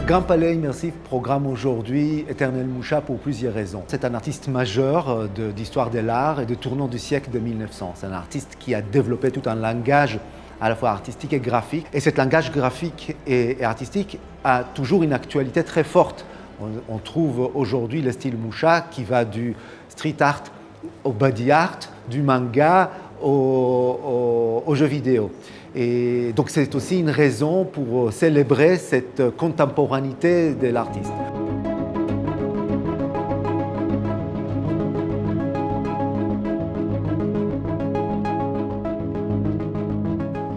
Grand Palais Immersif programme aujourd'hui Éternel Moucha pour plusieurs raisons. C'est un artiste majeur d'histoire de l'art et de tournant du siècle de 1900. C'est un artiste qui a développé tout un langage à la fois artistique et graphique. Et ce langage graphique et artistique a toujours une actualité très forte. On trouve aujourd'hui le style Moucha qui va du street art au body art, du manga aux jeux vidéo. Et donc c'est aussi une raison pour célébrer cette contemporanéité de l'artiste.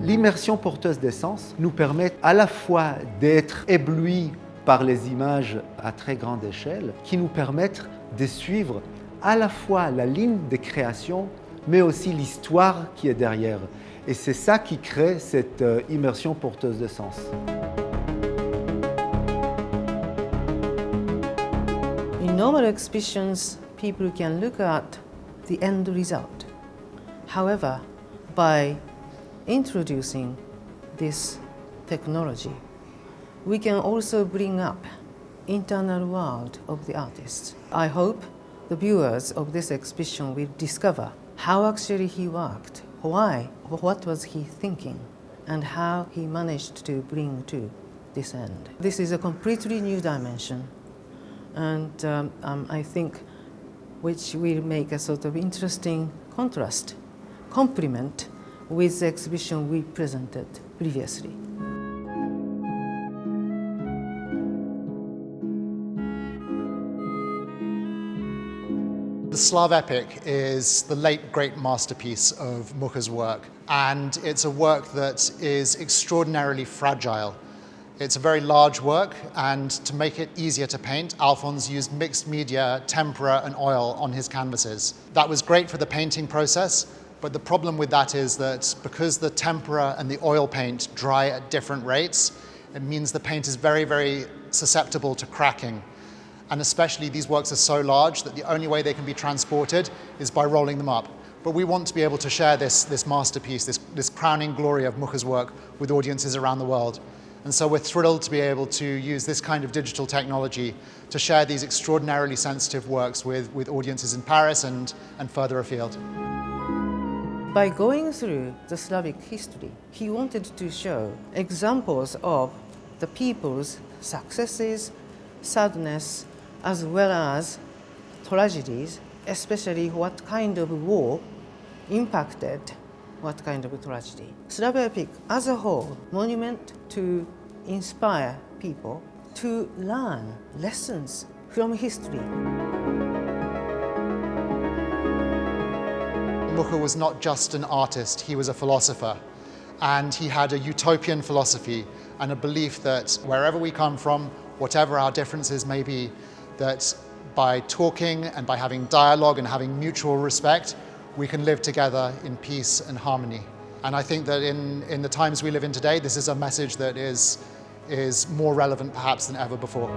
L'immersion porteuse d'essence nous permet à la fois d'être éblouis par les images à très grande échelle, qui nous permettent de suivre à la fois la ligne de création, mais aussi l'histoire qui est derrière. Et c'est ça qui crée cette immersion porteuse de sens. In normal exhibitions, people can look at the end result. However, by introducing this technology, we can also bring up internal world of the artist. I hope the viewers of this exhibition will discover how actually he worked, why, what was he thinking, and how he managed to bring to this end. This is a completely new dimension, and I think which will make a sort of interesting contrast, complement with the exhibition we presented previously. The Slav epic is the late great masterpiece of Mucha's work, and it's a work that is extraordinarily fragile. It's a very large work, and to make it easier to paint, Alphonse used mixed media, tempera and oil on his canvases. That was great for the painting process, but the problem with that is that because the tempera and the oil paint dry at different rates, it means the paint is very, very susceptible to cracking. And especially these works are so large that the only way they can be transported is by rolling them up. But we want to be able to share this masterpiece, this crowning glory of Mucha's work with audiences around the world. And so we're thrilled to be able to use this kind of digital technology to share these extraordinarily sensitive works with audiences in Paris and further afield. By going through the Slavic history, he wanted to show examples of the people's successes, sadness, as well as tragedies, especially what kind of war impacted what kind of tragedy. Slav epic as a whole, monument to inspire people to learn lessons from history. Mucha was not just an artist, he was a philosopher. And he had a utopian philosophy and a belief that wherever we come from, whatever our differences may be, that by talking and by having dialogue and having mutual respect, we can live together in peace and harmony. And I think that in the times we live in today, this is a message that is more relevant perhaps than ever before.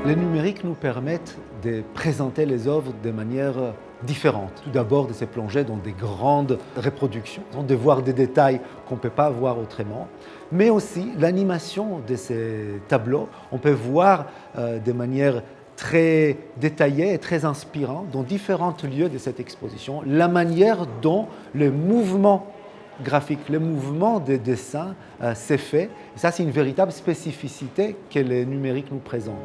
Le numérique nous permet de présenter les œuvres de manière différente. Tout d'abord, de se plonger dans des grandes reproductions, de voir des détails qu'on ne peut pas voir autrement, mais aussi l'animation de ces tableaux. On peut voir de manière très détaillée et très inspirante dans différents lieux de cette exposition la manière dont le mouvement graphique, le mouvement des dessins s'est fait. Et ça, c'est une véritable spécificité que le numérique nous présente.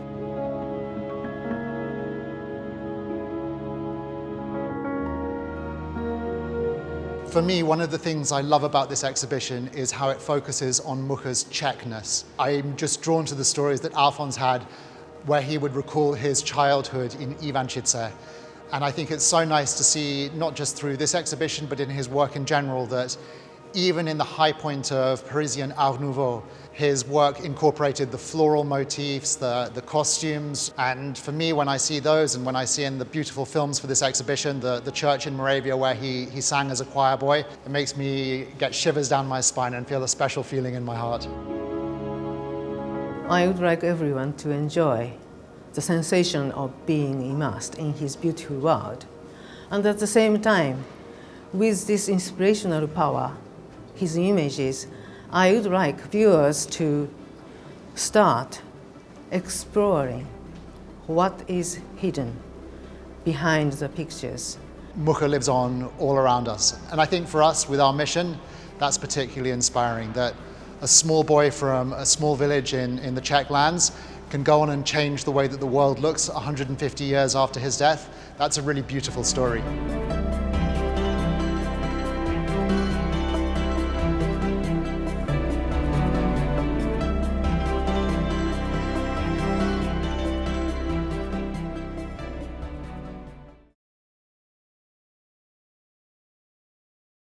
For me, one of the things I love about this exhibition is how it focuses on Mucha's Czechness. I'm just drawn to the stories that Alphonse had where he would recall his childhood in Ivančice. And I think it's so nice to see, not just through this exhibition, but in his work in general, that even in the high point of Parisian Art Nouveau, his work incorporated the floral motifs, the costumes, and for me, when I see those and when I see in the beautiful films for this exhibition, the church in Moravia where he sang as a choir boy, it makes me get shivers down my spine and feel a special feeling in my heart. I would like everyone to enjoy the sensation of being immersed in his beautiful world, and at the same time, with this inspirational power, his images, I would like viewers to start exploring what is hidden behind the pictures. Mucha lives on all around us. And I think for us, with our mission, that's particularly inspiring, that a small boy from a small village in the Czech lands can go on and change the way that the world looks 150 years after his death. That's a really beautiful story.